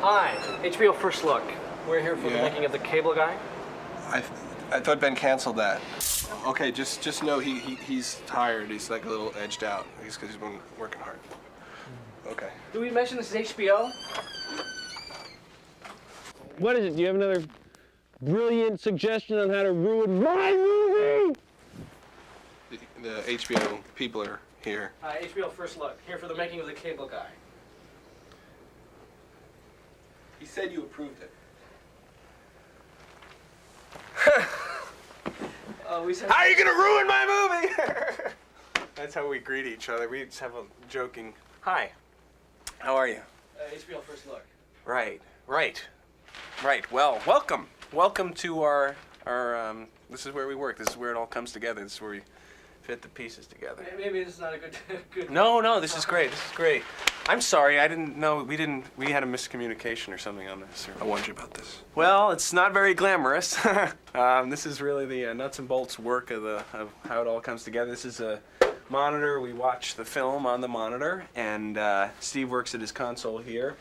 Hi, HBO First Look. We're here for the making of The Cable Guy. I thought Ben canceled that. Okay, just know he's tired. He's like a little edged out. He's because he's been working hard. Okay. Do we mention this is HBO? What is it? Do you have another brilliant suggestion on how to ruin my movie? The HBO people are here. Hi, HBO First Look. Here for the making of The Cable Guy. He said you approved it. We said. How are you gonna ruin my movie? That's how we greet each other. We just have a joking. Hi. How are you? HBO First Look. Right. Well, welcome to our. This is where we work. This is where it all comes together. This is where we fit the pieces together. Maybe this is not a good. No, this is great. This is great. I'm sorry, I didn't know. We had a miscommunication or something on this. I warned you about this. Well, it's not very glamorous. This is really the nuts and bolts work of how it all comes together. This is a monitor. We watch the film on the monitor, and Steve works at his console here.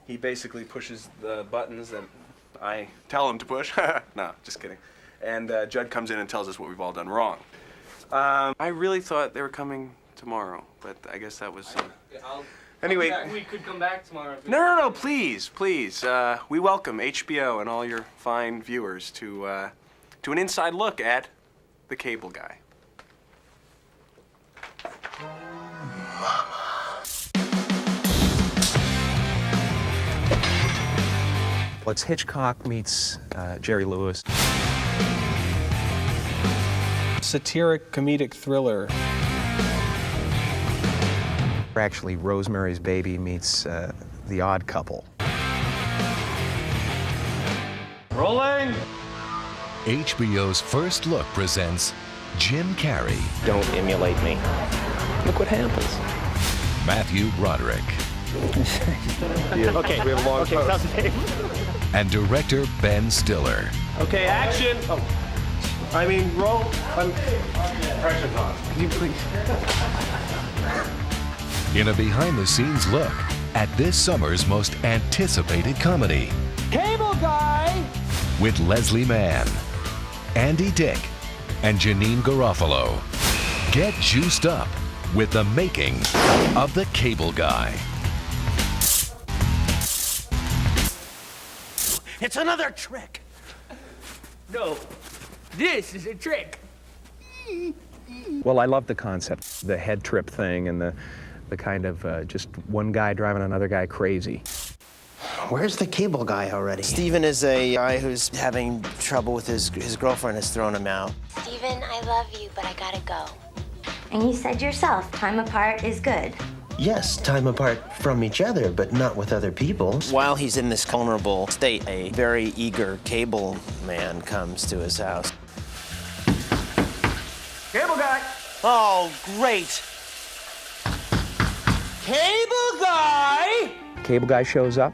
He basically pushes the buttons that I tell him to push. No, just kidding. And Judd comes in and tells us what we've all done wrong. I really thought they were coming tomorrow, but I guess that was... Anyway... We could come back tomorrow. No, please. We welcome HBO and all your fine viewers to an inside look at The Cable Guy. Well, it's Hitchcock meets Jerry Lewis. Satiric comedic thriller. Actually, Rosemary's Baby meets The Odd Couple. Rolling! HBO's First Look presents Jim Carrey, Don't emulate me. Look what happens. Matthew Broderick, Okay, we have a long post. and director Ben Stiller. Okay, action! Oh. I mean, roll. Pressure's on. Could you please? In a behind-the-scenes look at this summer's most anticipated comedy. Cable Guy! With Leslie Mann, Andy Dick, and Janine Garofalo. Get juiced up with the making of The Cable Guy. It's another trick. No, this is a trick. Well, I love the concept, the head trip thing and the kind of just one guy driving another guy crazy. Where's the Cable Guy already? Steven is a guy who's having trouble with his girlfriend has thrown him out. Steven, I love you, but I gotta go. And you said yourself, time apart is good. Yes, time apart from each other, but not with other people. While he's in this vulnerable state, a very eager cable man comes to his house. Cable Guy! Oh, great! Cable Guy! Cable Guy shows up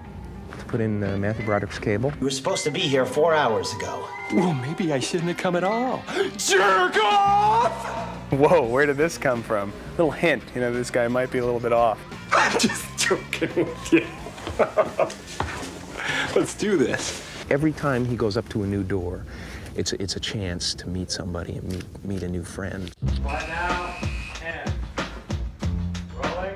to put in Matthew Broderick's cable. You were supposed to be here 4 hours ago. Well, maybe I shouldn't have come at all. Jerk off! Whoa, where did this come from? Little hint, this guy might be a little bit off. I'm just joking with you. Let's do this. Every time he goes up to a new door, it's a chance to meet somebody and meet a new friend. Right now, and rolling.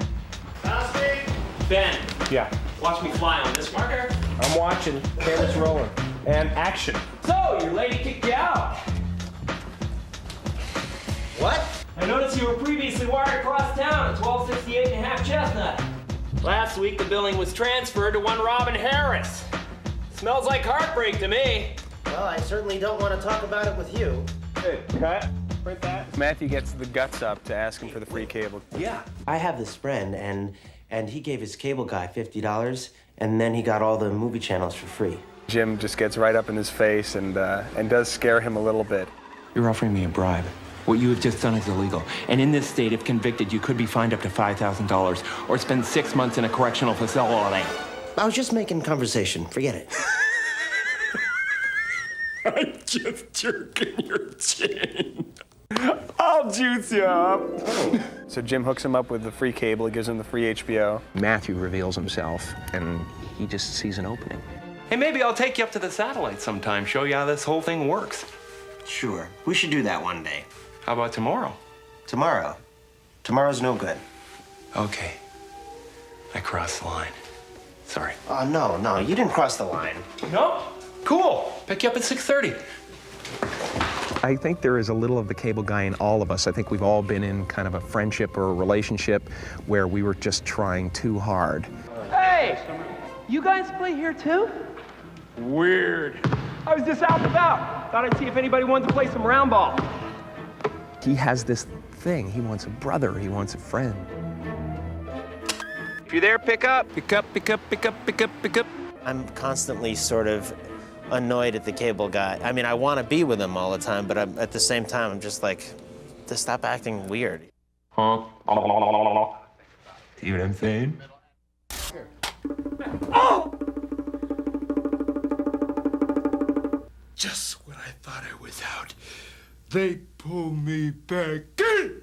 Casting. Ben. Yeah, Watch me fly on this marker. I'm watching. Camera's rolling. And action. So, your lady kicked you out. What? I noticed you were previously wired across town at 1268 and a half Chestnut. Last week, the billing was transferred to one Robin Harris. Smells like heartbreak to me. Well, I certainly don't want to talk about it with you. Hey, cut. Print that. Matthew gets the guts up to ask him for the free cable. Yeah. I have this friend, and he gave his cable guy $50, and then he got all the movie channels for free. Jim just gets right up in his face and does scare him a little bit. You're offering me a bribe. What you have just done is illegal. And in this state, if convicted, you could be fined up to $5,000 or spend 6 months in a correctional facility. I was just making conversation. Forget it. I'm just jerking your chin. I'll juice you up. So Jim hooks him up with the free cable. He gives him the free HBO. Matthew reveals himself, and he just sees an opening. Hey, maybe I'll take you up to the satellite sometime, show you how this whole thing works. Sure, we should do that one day. How about tomorrow? Tomorrow? Tomorrow's no good. Okay. I crossed the line. Sorry. Oh, no, you didn't cross the line. No? Cool. Pick you up at 6:30. I think there is a little of the cable guy in all of us. I think we've all been in kind of a friendship or a relationship where we were just trying too hard. Hey! You guys play here too? Weird. I was just out and about. Thought I'd see if anybody wanted to play some round ball. He has this thing. He wants a brother. He wants a friend. If you're there, pick up. Pick up, pick up, pick up, pick up, pick up. I'm constantly sort of annoyed at the cable guy. I mean, I want to be with him all the time, but at the same time, I'm just like, to stop acting weird. Huh? See what I'm saying? Just when I thought I was out, they pull me back in.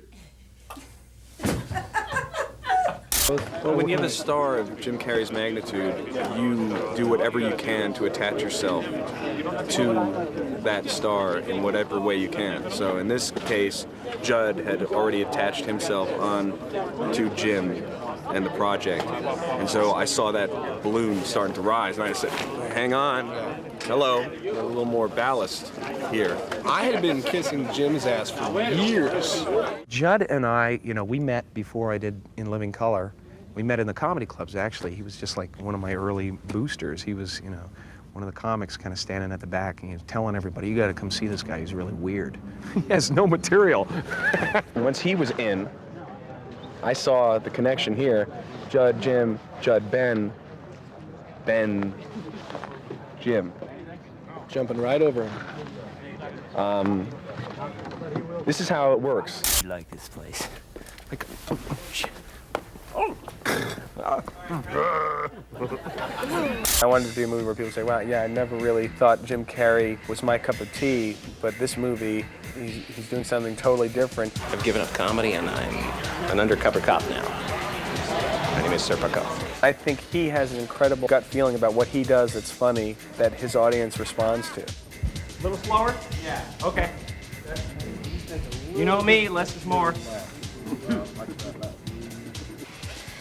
Well, when you have a star of Jim Carrey's magnitude, you do whatever you can to attach yourself to that star in whatever way you can. So in this case, Judd had already attached himself on to Jim and the project. And so I saw that balloon starting to rise, and I said, hang on, hello, a little more ballast here. I had been kissing Jim's ass for years. Judd and I, you know, we met before I did In Living Color. We met in the comedy clubs, actually. He was just like one of my early boosters. He was, you know, one of the comics kind of standing at the back and he was telling everybody, you gotta come see this guy, he's really weird. He has no material. Once he was in, I saw the connection here. Judd, Jim, Judd, Ben, Ben, Jim. Jumping right over him. This is how it works. You like this place? Like, I wanted to do a movie where people say, wow, yeah, I never really thought Jim Carrey was my cup of tea, but this movie, he's doing something totally different. I've given up comedy and I'm an undercover cop now. My name is Serpico. I think he has an incredible gut feeling about what he does that's funny that his audience responds to. A little slower? Yeah. Okay. You know me, less is more.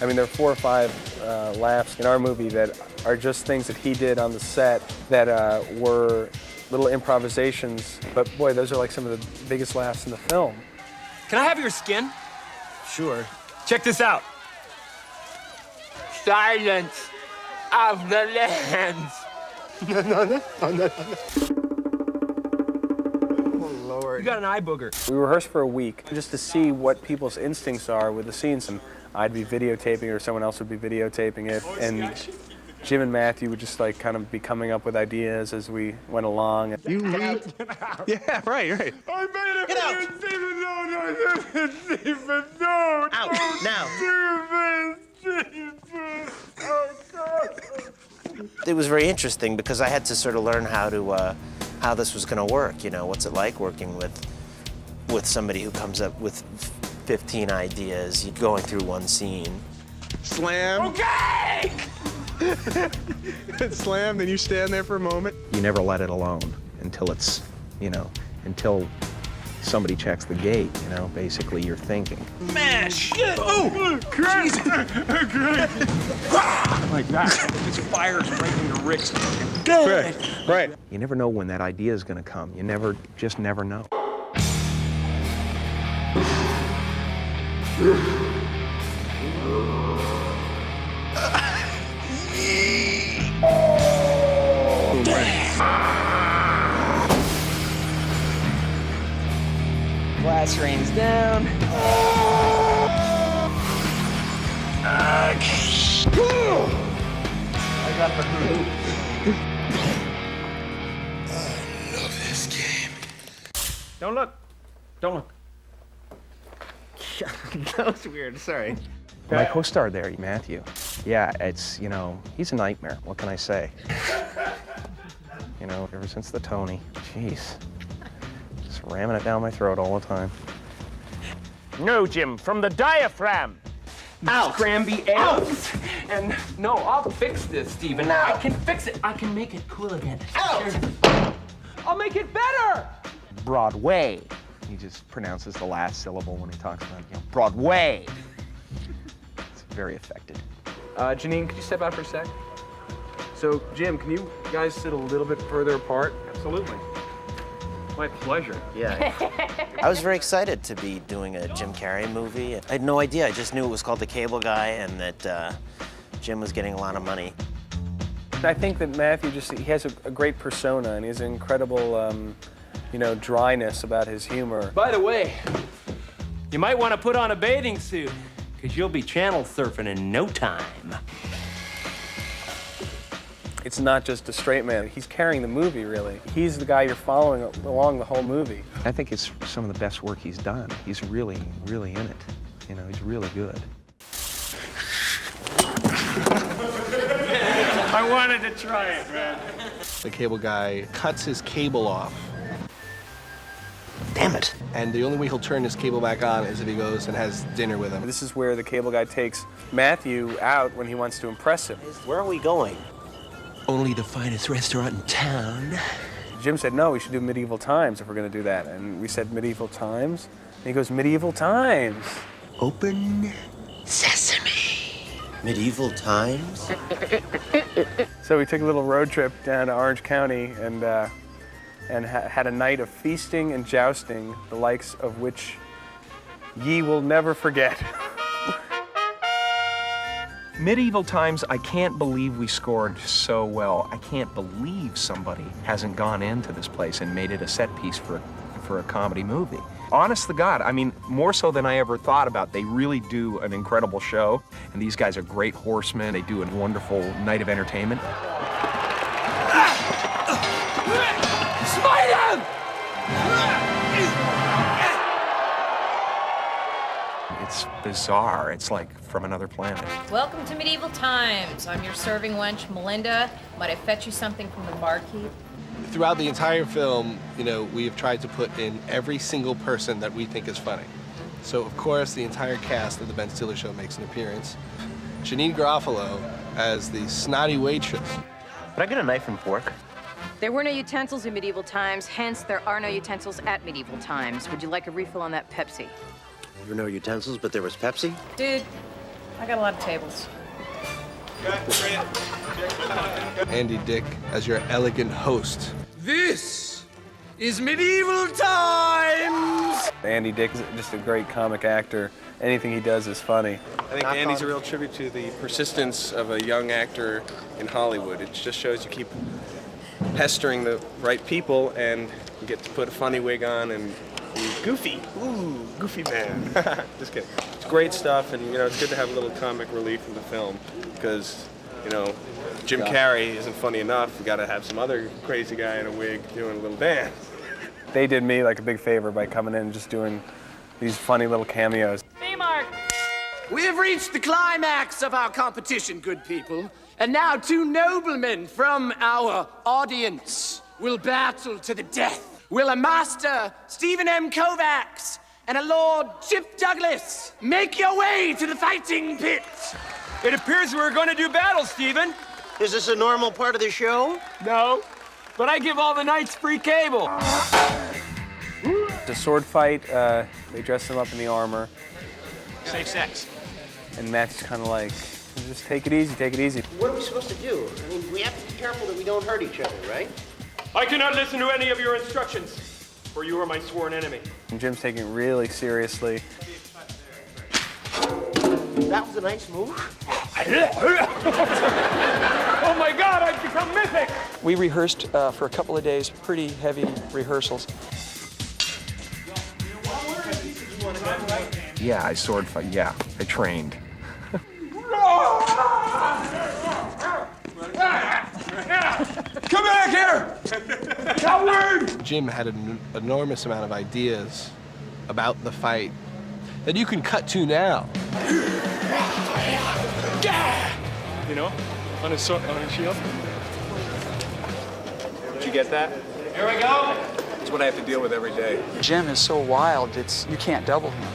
I mean, there are 4 or 5 laughs in our movie that are just things that he did on the set that were little improvisations. But boy, those are like some of the biggest laughs in the film. Can I have your skin? Sure. Check this out. Silence of the Lambs. Oh, Lord. You got an eye booger. We rehearsed for a week just to see what people's instincts are with the scenes. And I'd be videotaping it or someone else would be videotaping it. And Jim and Matthew would just like kind of be coming up with ideas as we went along. You leave? yeah, right. I made it. Get out. Out, now. It was very interesting because I had to sort of learn how this was going to work. You know, what's it like working with somebody who comes up with 15 ideas, going through one scene. Slam. Okay! Slam, then you stand there for a moment. You never let it alone until it's, you know, until somebody checks the gate, you know, basically you're thinking. Mash! Oh, great! Great! Like that. Just fires right in the wrist. Right. You never know when that idea is gonna come. You just never know. Glass rains down. I got the groove. I love this game. Don't look. Don't look. That was weird, sorry. My co-star there, Matthew. Yeah, it's, you know, he's a nightmare. What can I say? You know, ever since the Tony, jeez. Just ramming it down my throat all the time. No, Jim, from the diaphragm. Out. Scramby elves. And no, I'll fix this, Steven. I can fix it. I can make it cool again. Out. I'll make it better. Broadway. He just pronounces the last syllable when he talks about, Broadway. It's very affected. Janine, could you step out for a sec? So, Jim, can you guys sit a little bit further apart? Absolutely. My pleasure. Yeah. I was very excited to be doing a Jim Carrey movie. I had no idea. I just knew it was called The Cable Guy and that Jim was getting a lot of money. I think that Matthew he has a great persona and he has an incredible, dryness about his humor. By the way, you might want to put on a bathing suit, because you'll be channel surfing in no time. It's not just a straight man. He's carrying the movie, really. He's the guy you're following along the whole movie. I think it's some of the best work he's done. He's really, really in it. He's really good. I wanted to try it, man. The cable guy cuts his cable off. Damn it. And the only way he'll turn his cable back on is if he goes and has dinner with him. This is where the cable guy takes Matthew out when he wants to impress him. Where are we going? Only the finest restaurant in town. Jim said, no, we should do medieval times if we're going to do that. And we said, medieval times? And he goes, medieval times. Open sesame. Medieval times? So we took a little road trip down to Orange County and had a night of feasting and jousting, the likes of which ye will never forget. Medieval times, I can't believe we scored so well. I can't believe somebody hasn't gone into this place and made it a set piece for a comedy movie. Honest to God, I mean, more so than I ever thought about. They really do an incredible show, and these guys are great horsemen. They do a wonderful night of entertainment. Smite him! It's bizarre. It's like from another planet. Welcome to Medieval Times. I'm your serving wench, Melinda. Might I fetch you something from the barkeep? Throughout the entire film, we have tried to put in every single person that we think is funny. So, of course, the entire cast of The Ben Stiller Show makes an appearance. Janine Garofalo as the snotty waitress. Could I get a knife and fork? There were no utensils in medieval times, hence there are no utensils at medieval times. Would you like a refill on that Pepsi? There were no utensils, but there was Pepsi? Dude, I got a lot of tables. Andy Dick as your elegant host. This is medieval times! Andy Dick is just a great comic actor. Anything he does is funny. I think Andy's a real tribute to the persistence of a young actor in Hollywood. It just shows you keep pestering the right people and you get to put a funny wig on and be goofy. Ooh, goofy man. Just kidding. It's great stuff, and it's good to have a little comic relief in the film because, Jim Carrey isn't funny enough. You got to have some other crazy guy in a wig doing a little dance. They did me like a big favor by coming in and just doing these funny little cameos. Hey, Mark. We have reached the climax of our competition, good people. And now 2 noblemen from our audience will battle to the death. Will a master, Stephen M. Kovacs, and a Lord Chip Douglas make your way to the fighting pit? It appears we're going to do battle, Stephen. Is this a normal part of the show? No, but I give all the knights free cable. The sword fight, they dress him up in the armor. Safe sex. And Matt's kind of like, just take it easy, take it easy. What are we supposed to do? I mean, we have to be careful that we don't hurt each other, right? I cannot listen to any of your instructions, for you are my sworn enemy. And Jim's taking it really seriously. That was a nice move. Oh my God, I've become mythic! We rehearsed for a couple of days, pretty heavy rehearsals. Yeah, I sword fight. Yeah, I trained. Come back here! Coward! Jim had an enormous amount of ideas about the fight that you can cut to now. On his shield. Did you get that? Here we go. It's what I have to deal with every day. Jim is so wild, you can't double him.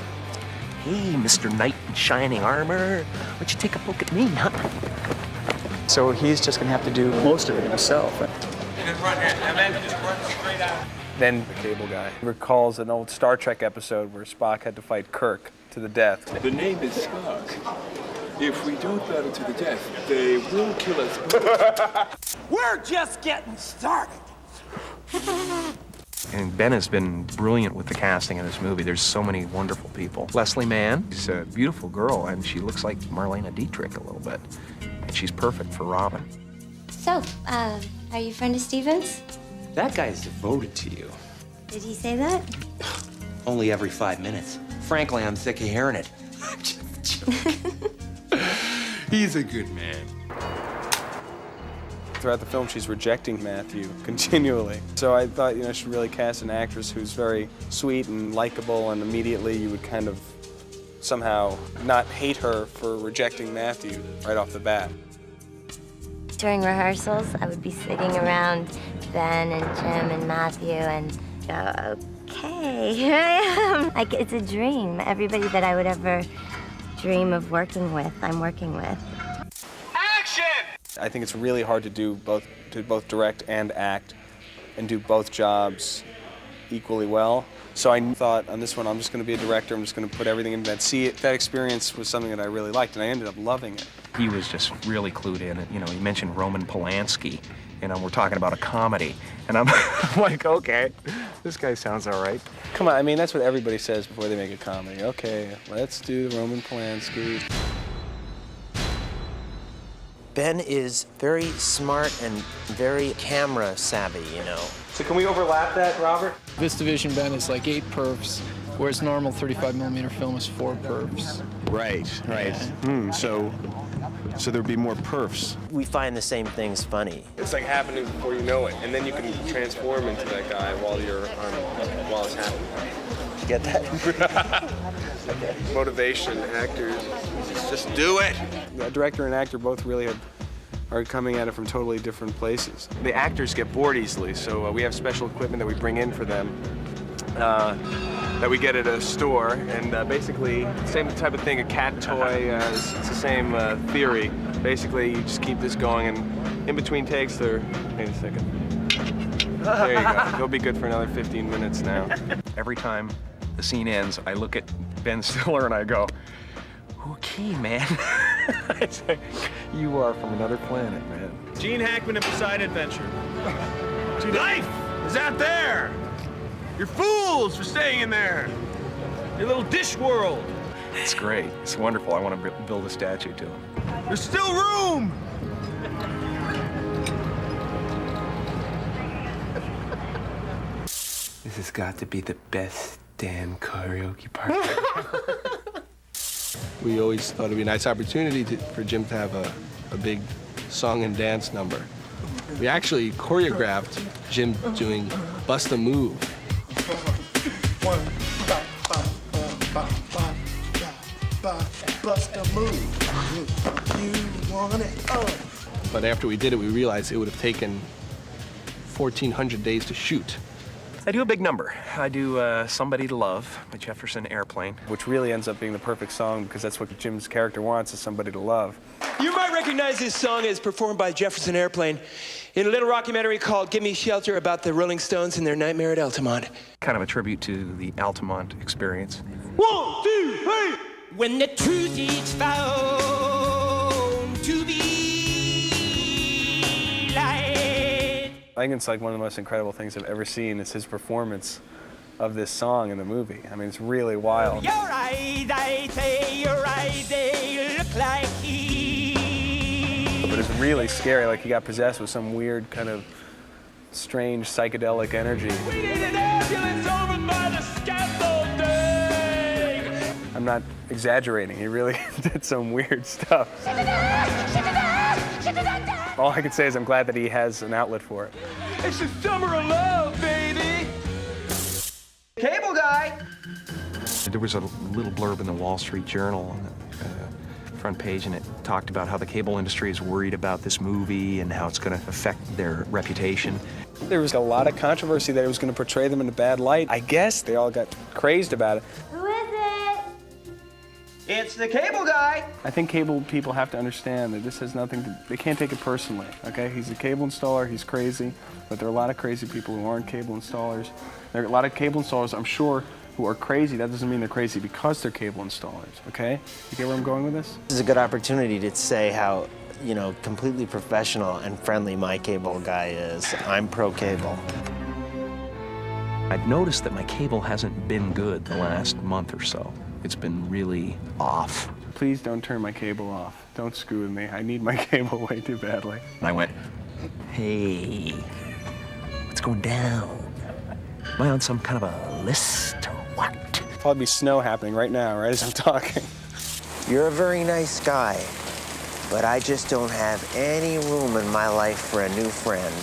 Hey, Mr. Knight in shining armor, why don't you take a poke at me, huh? So he's just gonna have to do most of it himself. Then the cable guy recalls an old Star Trek episode where Spock had to fight Kirk to the death. The name is Spock. If we don't battle to the death, they will kill us both. We're just getting started. And Ben has been brilliant with the casting in this movie. There's so many wonderful people. Leslie Mann, she's a beautiful girl, and she looks like Marlena Dietrich a little bit. And she's perfect for Robin. So, are you friend of Steven's? That guy's devoted to you. Did he say that? Only every 5 minutes. Frankly, I'm sick of hearing it. He's a good man. Throughout the film, she's rejecting Matthew continually. So I thought, I should really cast an actress who's very sweet and likable, and immediately you would kind of somehow not hate her for rejecting Matthew right off the bat. During rehearsals, I would be sitting around Ben and Jim and Matthew and go, okay, here I am. Like, it's a dream. Everybody that I would ever dream of working with, I'm working with. I think it's really hard to do both direct and act and do both jobs equally well. So I thought on this one, I'm just going to be a director. I'm just going to put everything in that. That experience was something that I really liked, and I ended up loving it. He was just really clued in. He mentioned Roman Polanski. We're talking about a comedy. And I'm like, okay, this guy sounds all right. Come on, that's what everybody says before they make a comedy. Okay, let's do Roman Polanski. Ben is very smart and very camera savvy, So can we overlap that, Robert? This division, Ben, is like 8 perfs, whereas normal 35mm film is 4 perfs. Right. Yeah. So there'd be more perfs. We find the same things funny. It's like happening before you know it, and then you can transform into that guy while it's happening. Get that? Motivation, actors, just do it. The director and actor both really are coming at it from totally different places. The actors get bored easily, so we have special equipment that we bring in for them that we get at a store, and basically, same type of thing, a cat toy, it's the same theory. Basically, you just keep this going, and in between takes, wait a second. There you go. They'll be good for another 15 minutes now. Every time the scene ends, I look at Ben Stiller and I go, okay, man. I say, you are from another planet, man. Gene Hackman and Poseidon Adventure. Life is out there. You're fools for staying in there. Your little dish world. It's great. It's wonderful. I want to build a statue to him. There's still room. This has got to be the best damn karaoke party. We always thought it'd be a nice opportunity for Jim to have a big song and dance number. We actually choreographed Jim doing Bust a Move. Bust a move. You want it? But after we did it, we realized it would have taken 1,400 days to shoot. I do a big number. I do Somebody to Love by Jefferson Airplane. Which really ends up being the perfect song because that's what Jim's character wants, is somebody to love. You might recognize this song as performed by Jefferson Airplane in a little documentary called Give Me Shelter about the Rolling Stones and their nightmare at Altamont. Kind of a tribute to the Altamont experience. 1, 2, 3! When the truth is found to be light. I think it's like one of the most incredible things I've ever seen is his performance of this song in the movie. It's really wild. Your eyes, I say, your eyes, they look like But it's really scary, like he got possessed with some weird kind of strange psychedelic energy. We need an ambulance over by the scaffolding. I'm not exaggerating, he really did some weird stuff. All I can say is I'm glad that he has an outlet for it. It's the summer of love, baby! Cable guy! There was a little blurb in the Wall Street Journal on the front page, and it talked about how the cable industry is worried about this movie and how it's going to affect their reputation. There was a lot of controversy that it was going to portray them in a bad light. I guess they all got crazed about it. Who is it? It's the cable guy. I think cable people have to understand that this has nothing to, they can't take it personally, okay? He's a cable installer, he's crazy, but there are a lot of crazy people who aren't cable installers. There are a lot of cable installers, I'm sure, who are crazy. That doesn't mean they're crazy because they're cable installers, okay? You get where I'm going with this? This is a good opportunity to say how, you know, completely professional and friendly my cable guy is. I'm pro cable. I've noticed that my cable hasn't been good the last month or so. It's been really off. Please don't turn my cable off. Don't screw with me. I need my cable way too badly. And I went, hey, what's going down? Am I on some kind of a list or what? Probably be snow happening right now, right as I'm talking. You're a very nice guy, but I just don't have any room in my life for a new friend.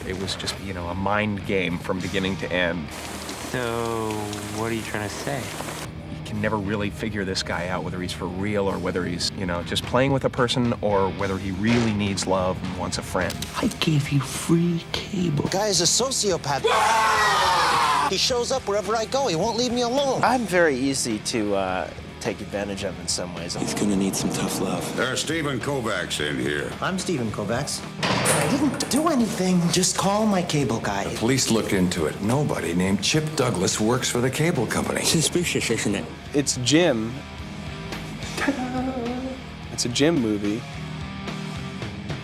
It was just, you know, a mind game from beginning to end. So, what are you trying to say? You can never really figure this guy out, whether he's for real or whether he's, you know, just playing with a person or whether he really needs love and wants a friend. I gave you free cable. The guy is a sociopath. He shows up wherever I go. He won't leave me alone. I'm very easy to take advantage of in some ways. He's gonna need some tough love. There's Stephen Kovacs in here. I'm Stephen Kovacs. I didn't do anything. Just call my cable guy. Police looked into it. Nobody named Chip Douglas works for the cable company. Suspicious, isn't it? It's Jim. It's a Jim movie.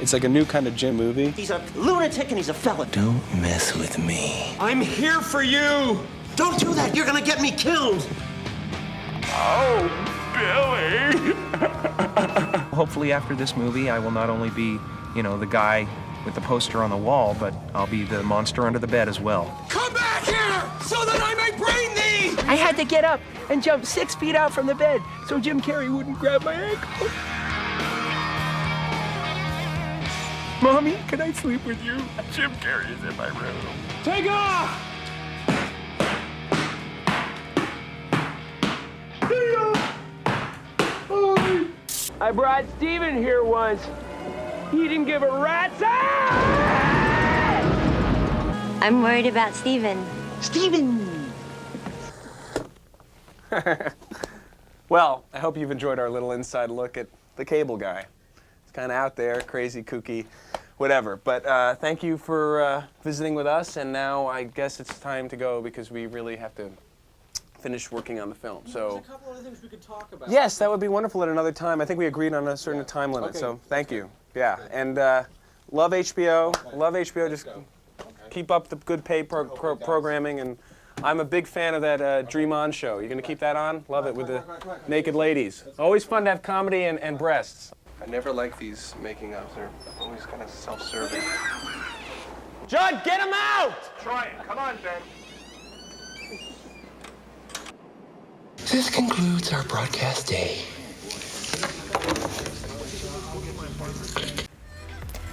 It's like a new kind of Jim movie. He's a lunatic and he's a felon. Don't mess with me. I'm here for you. Don't do that. You're gonna get me killed. Oh, Billy! Hopefully after this movie, I will not only be, you know, the guy with the poster on the wall, but I'll be the monster under the bed as well. Come back here so that I may brain thee! I had to get up and jump 6 feet out from the bed so Jim Carrey wouldn't grab my ankle. Mommy, can I sleep with you? Jim Carrey is in my room. Take off! I brought Steven here once. He didn't give a rat's ass! I'm worried about Steven. Steven! Well, I hope you've enjoyed our little inside look at the cable guy. It's kind of out there, crazy, kooky, whatever. But thank you for visiting with us, and now I guess it's time to go because we really have to finish working on the film. So, there's a couple other things we could talk about. yes, that would be wonderful at another time. I think we agreed on a certain time limit, Okay. so thank you. Yeah, and love HBO. Love HBO. Just keep up the good pay programming, and I'm a big fan of that Dream On show. You gonna keep that on? Love it with the naked ladies. Always fun to have comedy and breasts. I never like these making-ofs. They're always kind of self-serving. Judd, get him out! Try it. Come on, Ben. This concludes our broadcast day.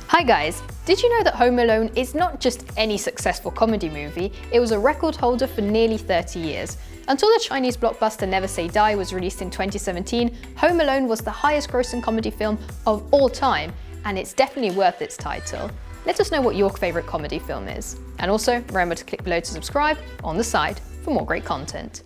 Hi guys, did you know that Home Alone is not just any successful comedy movie, it was a record holder for nearly 30 years. Until the Chinese blockbuster Never Say Die was released in 2017, Home Alone was the highest grossing comedy film of all time, and it's definitely worth its title. Let us know what your favourite comedy film is. And also, remember to click below to subscribe on the side for more great content.